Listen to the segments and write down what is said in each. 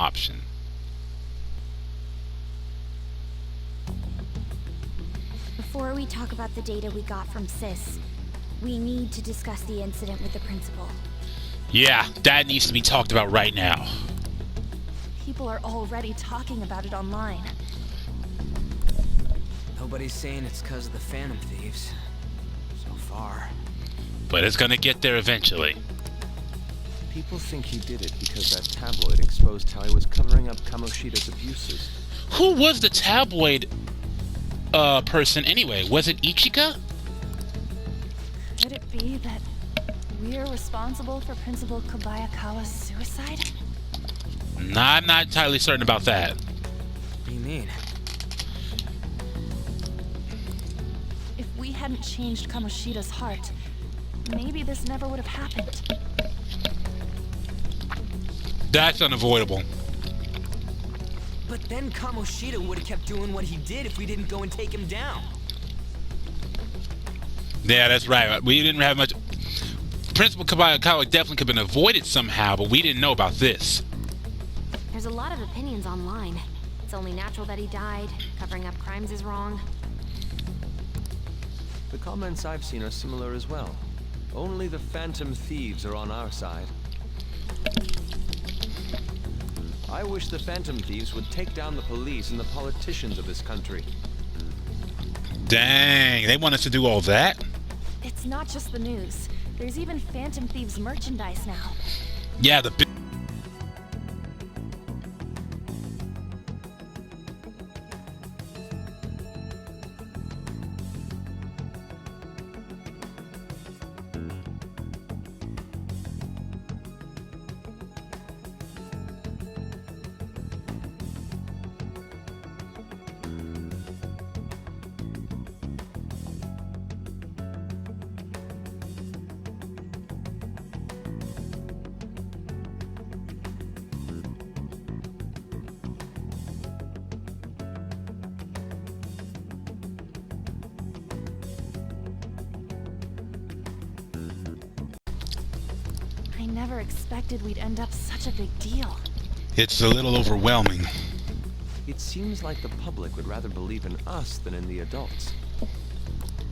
option. Before we talk about the data we got from Sis, we need to discuss the incident with the principal. Yeah, that needs to be talked about right now. People are already talking about it online. Nobody's saying it's because of the Phantom Thieves. So far. But it's gonna get there eventually. People think he did it because that tabloid exposed how he was covering up Kamoshida's abuses. Who was the tabloid person anyway? Was it Ichika? Could it be that we're responsible for Principal Kobayakawa's suicide? Nah, I'm not entirely certain about that. What do you mean? If we hadn't changed Kamoshida's heart, maybe this never would have happened. That's unavoidable. But then Kamoshida would have kept doing what he did if we didn't go and take him down. Yeah, that's right. We didn't have much. Principal Kobayakawa definitely could have been avoided somehow, but we didn't know about this. There's a lot of opinions online. It's only natural that he died. Covering up crimes is wrong. The comments I've seen are similar as well. Only the Phantom Thieves are on our side. I wish the Phantom Thieves would take down the police and the politicians of this country. Dang, they want us to do all that? It's not just the news. There's even Phantom Thieves merchandise now. Yeah, the I never expected we'd end up such a big deal. it's a little overwhelming. It seems like the public would rather believe in us than in the adults.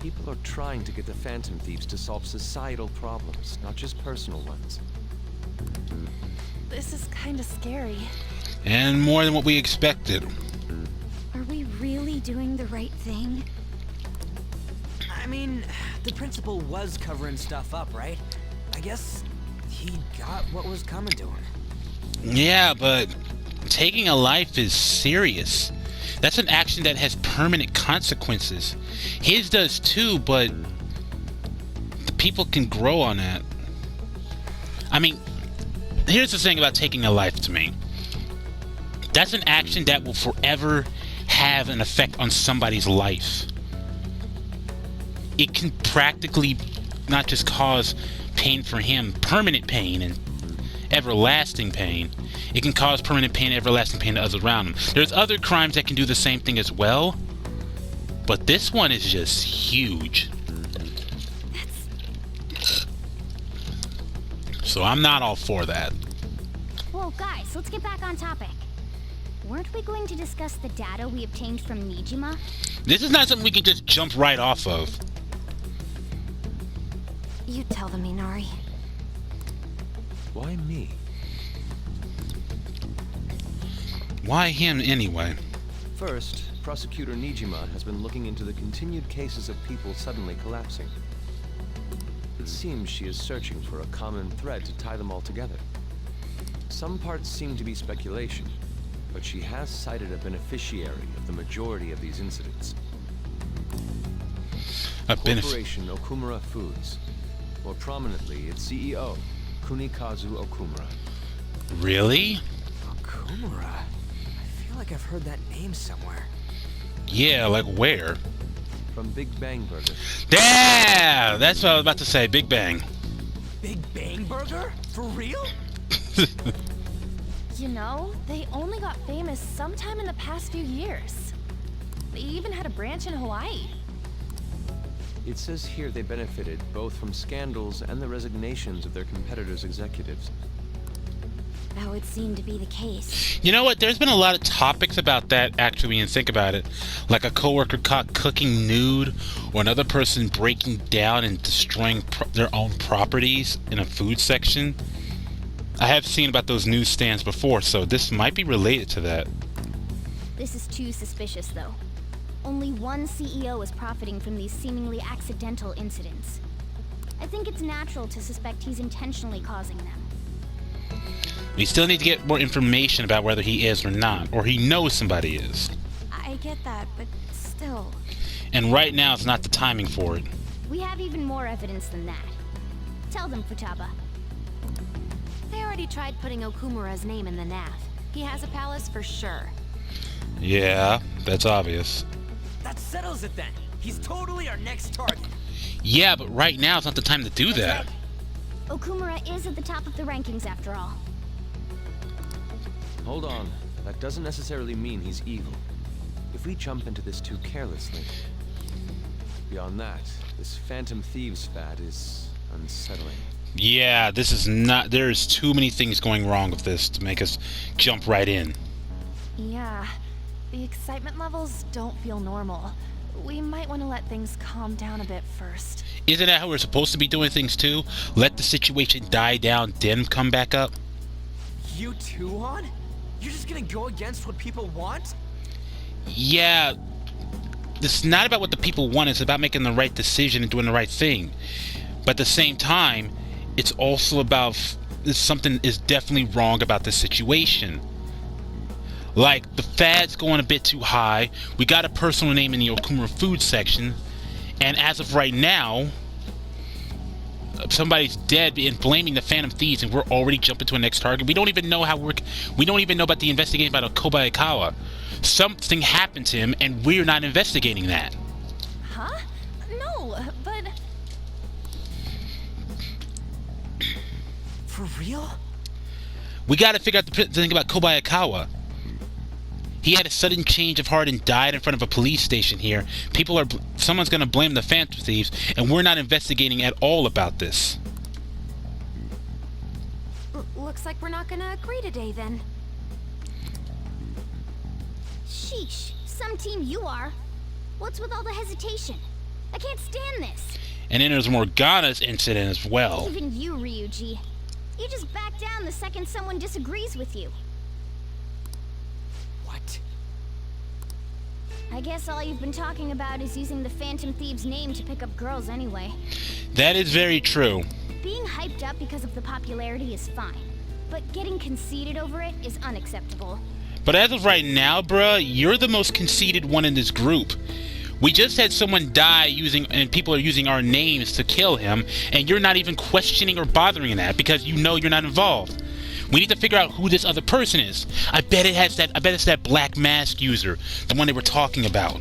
People are trying to get the Phantom Thieves to solve societal problems, not just personal ones. This is kinda scary. And more than what we expected. Are we really doing the right thing? I mean, the principal was covering stuff up, right? I guess he got what was coming to him. Yeah, but taking a life is serious. That's an action that has permanent consequences. His does too, but the people can grow on that. I mean, here's the thing about taking a life to me. That's an action that will forever have an effect on somebody's life. It can practically not just cause pain for him, permanent pain and everlasting pain. It can cause permanent pain and everlasting pain to others around him. There's other crimes that can do the same thing as well, but this one is just huge. So I'm not all for that. Whoa, guys, let's get back on topic. Weren't we going to discuss the data we obtained from Nijima? This is not something we can just jump right off of. You tell them, Minari. Why me? Why him anyway? First, Prosecutor Nijima has been looking into the continued cases of people suddenly collapsing. It seems she is searching for a common thread to tie them all together. Some parts seem to be speculation, but she has cited a beneficiary of the majority of these incidents. Corporation Okumura Foods. More prominently, its CEO, Kunikazu Okumura. Really? Okumura? I feel like I've heard that name somewhere. Yeah, like where? From Big Bang Burger. Yeah, that's what I was about to say. Big Bang. Big Bang Burger? For real? You know, they only got famous sometime in the past few years. They even had a branch in Hawaii. It says here they benefited both from scandals and the resignations of their competitors' executives. That would seem to be the case. You know what? There's been a lot of topics about that, actually, when you think about it. Like a coworker caught cooking nude, or another person breaking down and destroying their own properties in a food section. I have seen about those newsstands before, so this might be related to that. This is too suspicious, though. Only one CEO is profiting from these seemingly accidental incidents. I think it's natural to suspect he's intentionally causing them. We still need to get more information about whether he is or not, or he knows somebody is. I get that, but still. And right now is not the timing for it. We have even more evidence than that. Tell them, Futaba. They already tried putting Okumura's name in the NAF. He has a palace for sure. Yeah, that's obvious. That settles it then. He's totally our next target. Yeah, but right now is not the time to do that. Okumura is at the top of the rankings after all. Hold on. That doesn't necessarily mean he's evil. If we jump into this too carelessly. Beyond that, this Phantom Thieves fad is unsettling. Yeah, this is not... There's too many things going wrong with this to make us jump right in. Yeah, the excitement levels don't feel normal. We might want to let things calm down a bit first. Isn't that how we're supposed to be doing things too? Let the situation die down, then come back up? You too, Han? You're just gonna go against what people want? Yeah, it's not about what the people want, it's about making the right decision and doing the right thing. But at the same time, it's also about something is definitely wrong about this situation. Like, the fad's going a bit too high, we got a personal name in the Okumura food section, and as of right now, somebody's dead and blaming the Phantom Thieves, and we're already jumping to a next target. We don't even know we don't even know about the investigation about Kobayakawa. Something happened to him, and we're not investigating that. Huh? No, but... For real? We gotta figure out the thing about Kobayakawa. He had a sudden change of heart and died in front of a police station here. Someone's gonna blame the Phantom Thieves, and we're not investigating at all about this. Looks like we're not gonna agree today, then. Sheesh, some team you are. What's with all the hesitation? I can't stand this. And then there's Morgana's incident as well. Even you, Ryuji. You just back down the second someone disagrees with you. What? I guess all you've been talking about is using the Phantom Thieves' name to pick up girls anyway. That is very true. Being hyped up because of the popularity is fine, but getting conceited over it is unacceptable. But as of right now, bruh, you're the most conceited one in this group. We just had someone die and people are using our names to kill him, and you're not even questioning or bothering that because you know you're not involved. We need to figure out who this other person is. I bet it's that black mask user, the one they were talking about.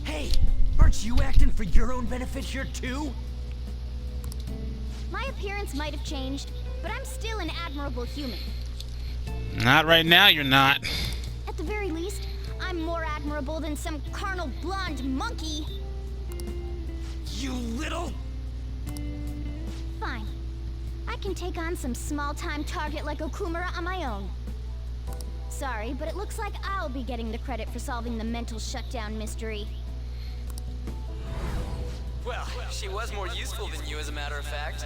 Hey, aren't you acting for your own benefit here too? My appearance might have changed, but I'm still an admirable human. Not right now, you're not. At the very least, I'm more admirable than some carnal blonde monkey. You little... Fine. I can take on some small-time target like Okumura on my own. Sorry, but it looks like I'll be getting the credit for solving the mental shutdown mystery. Well, she was more useful than you, as a matter of fact.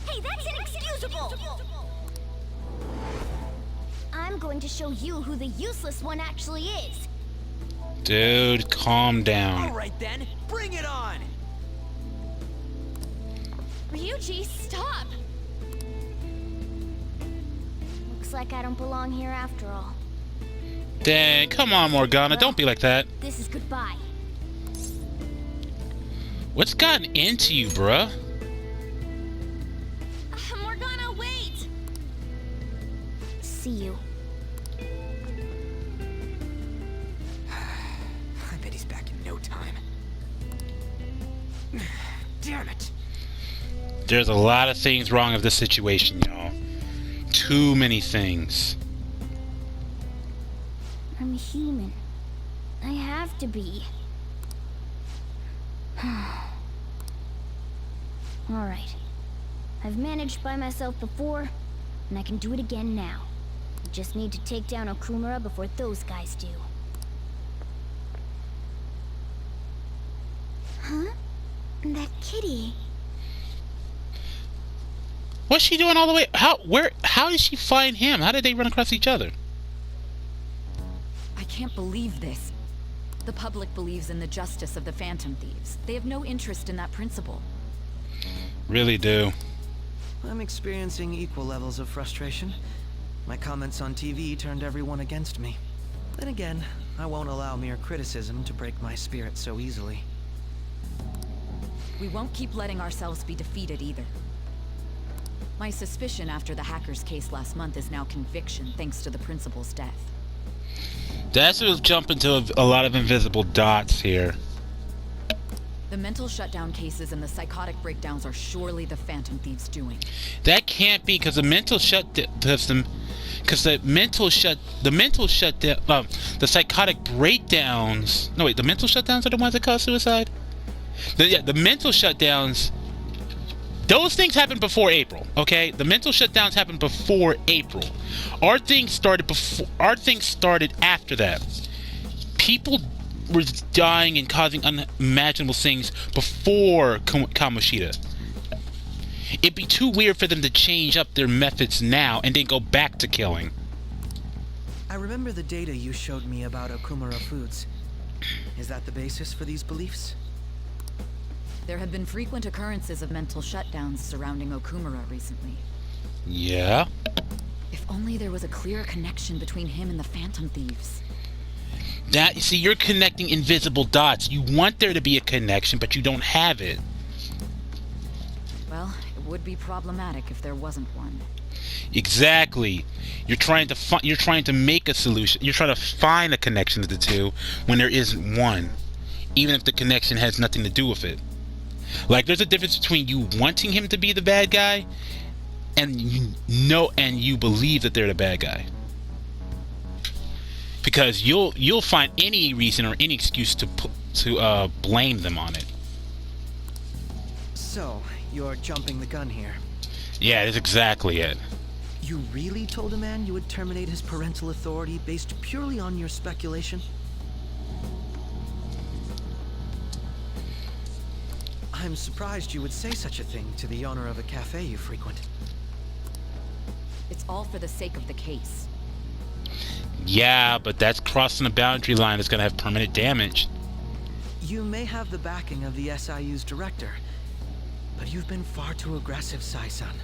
Hey, that's inexcusable! I'm going to show you who the useless one actually is. Dude, calm down. Alright then, bring it on! Ryuji, stop! Looks like I don't belong here after all. Dang, come on, Morgana, don't be like that. This is goodbye. What's gotten into you, bruh? Morgana, wait! See you. I bet he's back in no time. Damn it! There's a lot of things wrong with this situation, y'all. Too many things. I'm human. I have to be. Alright. I've managed by myself before, and I can do it again now. I just need to take down Okumura before those guys do. Huh? That kitty. What's she doing all the way? How did she find him? How did they run across each other? I can't believe this. The public believes in the justice of the Phantom Thieves. They have no interest in that principle. Really do. I'm experiencing equal levels of frustration. My comments on TV turned everyone against me. Then again, I won't allow mere criticism to break my spirit so easily. We won't keep letting ourselves be defeated either. My suspicion after the hackers case last month is now conviction thanks to the principal's death. That's sort of jump into a lot of invisible dots here. The mental shutdown cases and the psychotic breakdowns are surely the Phantom Thieves' doing. That can't be because the mental the psychotic breakdowns. No wait, the mental shutdowns are the ones that cause suicide. The mental shutdowns. Those things happened before April, okay? The mental shutdowns happened before April. Our things started after that. People were dying and causing unimaginable things before Kamoshida. It'd be too weird for them to change up their methods now and then go back to killing. I remember the data you showed me about Okumura Foods. Is that the basis for these beliefs? There have been frequent occurrences of mental shutdowns surrounding Okumura recently. Yeah? If only there was a clearer connection between him and the Phantom Thieves. See, you're connecting invisible dots. You want there to be a connection, but you don't have it. Well, it would be problematic if there wasn't one. Exactly. You're trying to make a solution. You're trying to find a connection to the two when there isn't one, even if the connection has nothing to do with it. Like, there's a difference between you wanting him to be the bad guy and you believe that they're the bad guy. Because you'll find any reason or any excuse to blame them on it. So, you're jumping the gun here. Yeah, that's exactly it. You really told a man you would terminate his parental authority based purely on your speculation? I'm surprised you would say such a thing to the owner of a cafe you frequent. It's all for the sake of the case. Yeah, but that's crossing a boundary line that's going to have permanent damage. You may have the backing of the SIU's director, but you've been far too aggressive, Sai-san.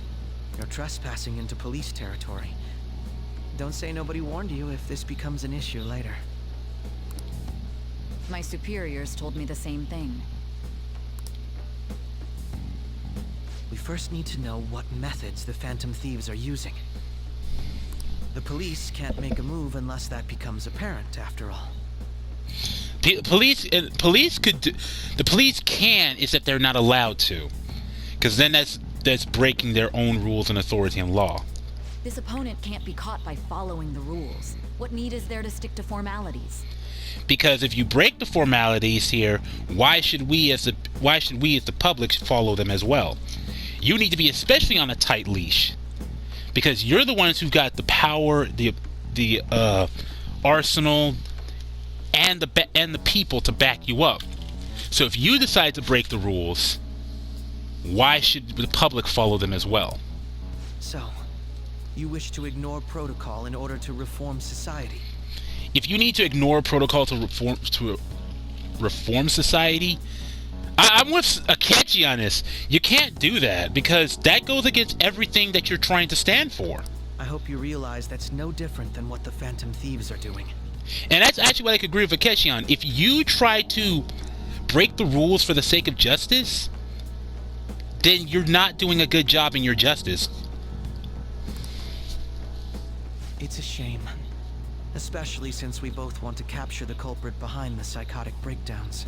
You're trespassing into police territory. Don't say nobody warned you if this becomes an issue later. My superiors told me the same thing. We first need to know what methods the Phantom Thieves are using. The police can't make a move unless that becomes apparent, after all. The police can, is that they're not allowed to. Because then that's breaking their own rules and authority and law. This opponent can't be caught by following the rules. What need is there to stick to formalities? Because if you break the formalities here, why should we as the public follow them as well? You need to be especially on a tight leash, because you're the ones who've got the power, the arsenal, and the people to back you up. So if you decide to break the rules, why should the public follow them as well? So, you wish to ignore protocol in order to reform society? If you need to ignore protocol to reform society, I'm with Akechi on this. You can't do that, because that goes against everything that you're trying to stand for. I hope you realize that's no different than what the Phantom Thieves are doing. And that's actually what I could agree with Akechi on. If you try to break the rules for the sake of justice, then you're not doing a good job in your justice. It's a shame. Especially since we both want to capture the culprit behind the psychotic breakdowns.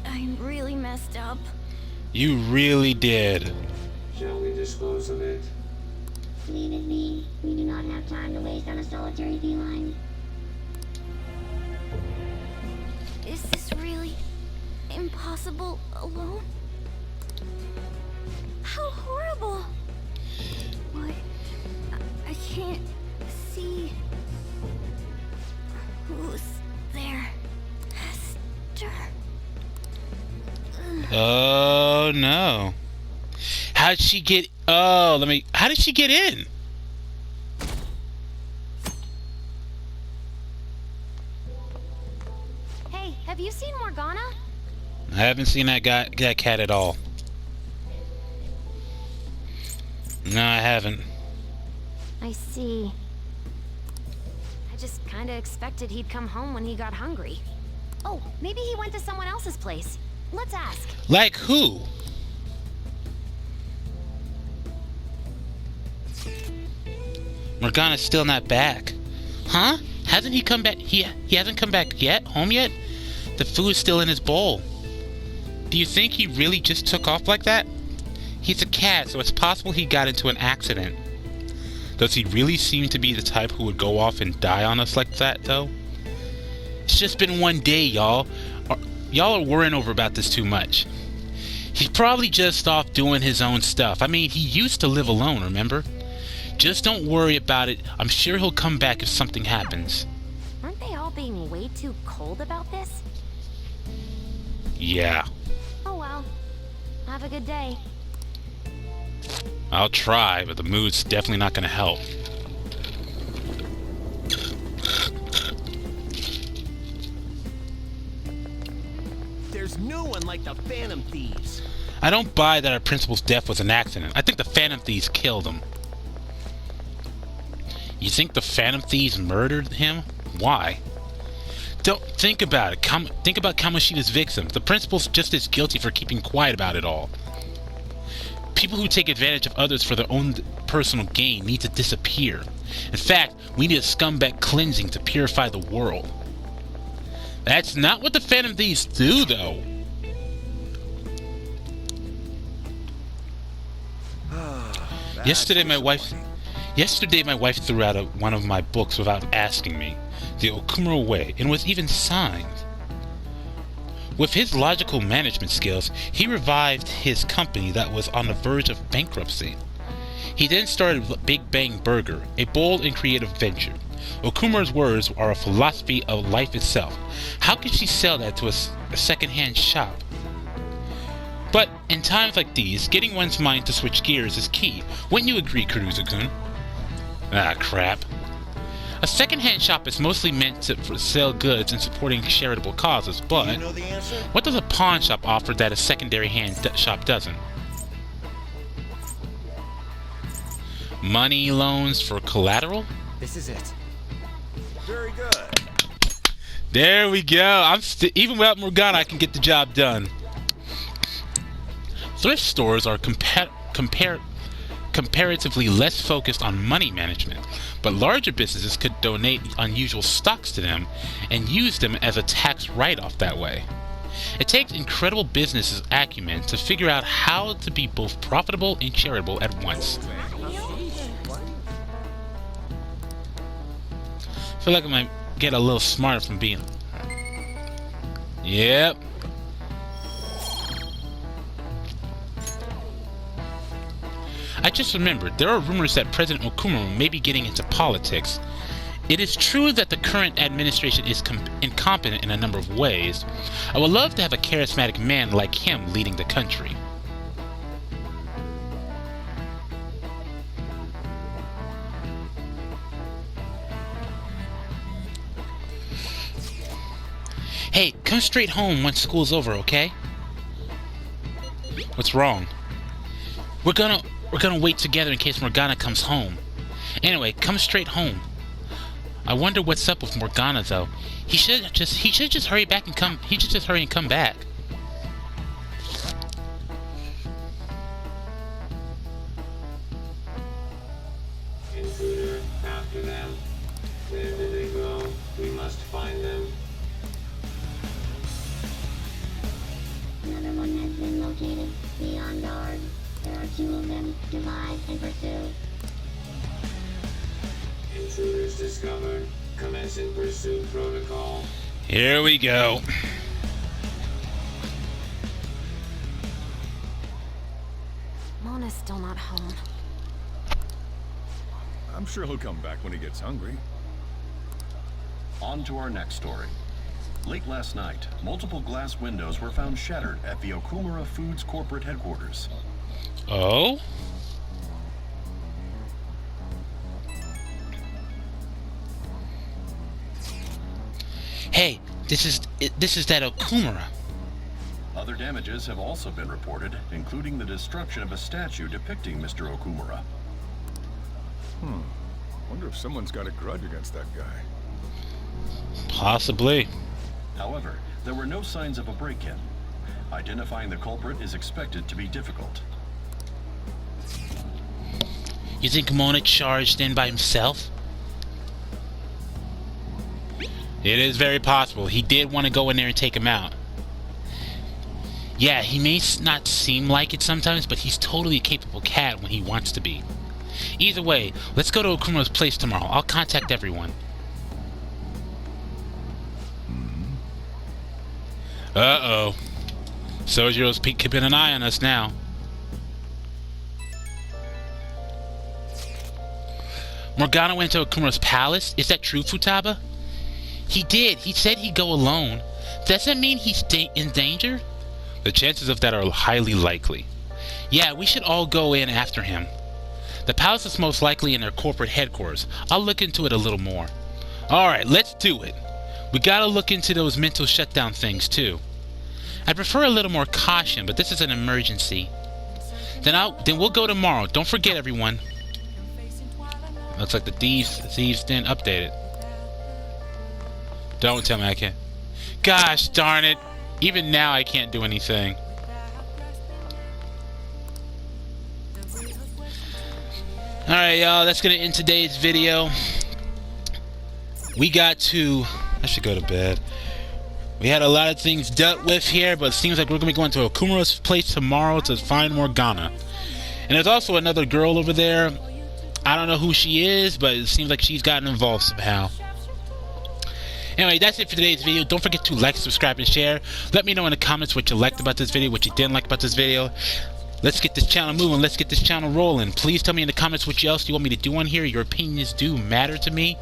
I really messed up. You really did. Shall we dispose of it? Leave it be. We do not have time to waste on a solitary feline. impossible alone? How horrible! What? I can't see who's there. Hester. Oh no. How'd she get... Oh, how did she get in? Hey, have you seen Morgana? I haven't seen that cat at all. No, I haven't. I see. I just kinda expected he'd come home when he got hungry. Oh, maybe he went to someone else's place. Let's ask. Like who? Morgana's still not back. Huh? Hasn't he come back? He hasn't come back yet? Home yet? The food's still in his bowl. Do you think he really just took off like that? He's a cat, so it's possible he got into an accident. Does he really seem to be the type who would go off and die on us like that, though? It's just been one day, y'all. Y'all are worrying over about this too much. He's probably just off doing his own stuff. I mean, he used to live alone, remember? Just don't worry about it. I'm sure he'll come back if something happens. Aren't they all being way too cold about this? Yeah. Oh well. Have a good day. I'll try, but the mood's definitely not gonna help. There's no one like the Phantom Thieves. I don't buy that our principal's death was an accident. I think the Phantom Thieves killed him. You think the Phantom Thieves murdered him? Why? Don't think about it. Think about Kamoshida's victims. The principal's just as guilty for keeping quiet about it all. People who take advantage of others for their own personal gain need to disappear. In fact, we need a scumbag cleansing to purify the world. That's not what the Phantom Thieves do, though. Yesterday, my wife threw out one of my books without asking me, The Okumura Way, and was even signed. With his logical management skills, he revived his company that was on the verge of bankruptcy. He then started Big Bang Burger, a bold and creative venture. Okumura's words are a philosophy of life itself. How could she sell that to a second-hand shop? But in times like these, getting one's mind to switch gears is key. Wouldn't you agree, Kuruzu-kun? Ah, crap. A second-hand shop is mostly meant to sell goods and supporting charitable causes, but You know the answer? what does a pawn shop offer that a secondary hand shop doesn't? Money loans for collateral? This is it. Very good. There we go. Even without Morgana, I can get the job done. Thrift stores are comparatively less focused on money management, but larger businesses could donate unusual stocks to them and use them as a tax write-off that way. It takes incredible business acumen to figure out how to be both profitable and charitable at once. I feel like I might get a little smarter from being... Yep. I just remembered, there are rumors that President Okumura may be getting into politics. It is true that the current administration is incompetent in a number of ways. I would love to have a charismatic man like him leading the country. Hey, come straight home once school's over, okay? What's wrong? We're gonna wait together in case Morgana comes home. Anyway, come straight home. I wonder what's up with Morgana though. He should just hurry back and come. He should just hurry and come back. Intruder, after them. Where did they go? We must find them. Another one has been located. Be on guard. There are 2 of them. Divide and pursue. Intruders discovered. Commencing pursuit protocol. Here we go. still not home. I'm sure he'll come back when he gets hungry. On to our next story. Late last night, multiple glass windows were found shattered at the Okumura Foods corporate headquarters. Oh? Hey, this is that Okumura. Other damages have also been reported, including the destruction of a statue depicting Mr. Okumura. Wonder if someone's got a grudge against that guy. Possibly. However, there were no signs of a break-in. Identifying the culprit is expected to be difficult. You think Mona charged in by himself? It is very possible. He did want to go in there and take him out. Yeah, he may not seem like it sometimes, but he's totally a capable cat when he wants to be. Either way, let's go to Okumura's place tomorrow. I'll contact everyone. Uh-oh. Sojiro's keeping an eye on us now. Morgana went to Okumura's palace? Is that true, Futaba? He did. He said he'd go alone. Does that mean he's in danger? The chances of that are highly likely. Yeah, we should all go in after him. The palace is most likely in their corporate headquarters. I'll look into it a little more. Alright, let's do it. We gotta look into those mental shutdown things too. I prefer a little more caution, but this is an emergency. Then we'll go tomorrow. Don't forget, everyone. Looks like the thieves didn't update it. Don't tell me I can't. Gosh darn it. Even now I can't do anything. Alright, y'all. That's going to end today's video. I should go to bed. We had a lot of things dealt with here, but it seems like we're going to be going to Okumura's place tomorrow to find Morgana. And there's also another girl over there. I don't know who she is, but it seems like she's gotten involved somehow. Anyway, that's it for today's video. Don't forget to like, subscribe, and share. Let me know in the comments what you liked about this video, what you didn't like about this video. Let's get this channel moving. Let's get this channel rolling. Please tell me in the comments what else you want me to do on here. Your opinions do matter to me.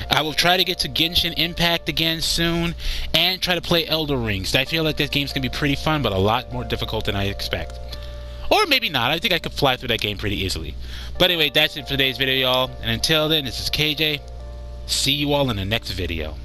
I will try to get to Genshin Impact again soon and try to play Elder Rings. I feel like this game's going to be pretty fun, but a lot more difficult than I expect. Or maybe not. I think I could fly through that game pretty easily. But anyway, that's it for today's video, y'all. And until then, this is KJ. See you all in the next video.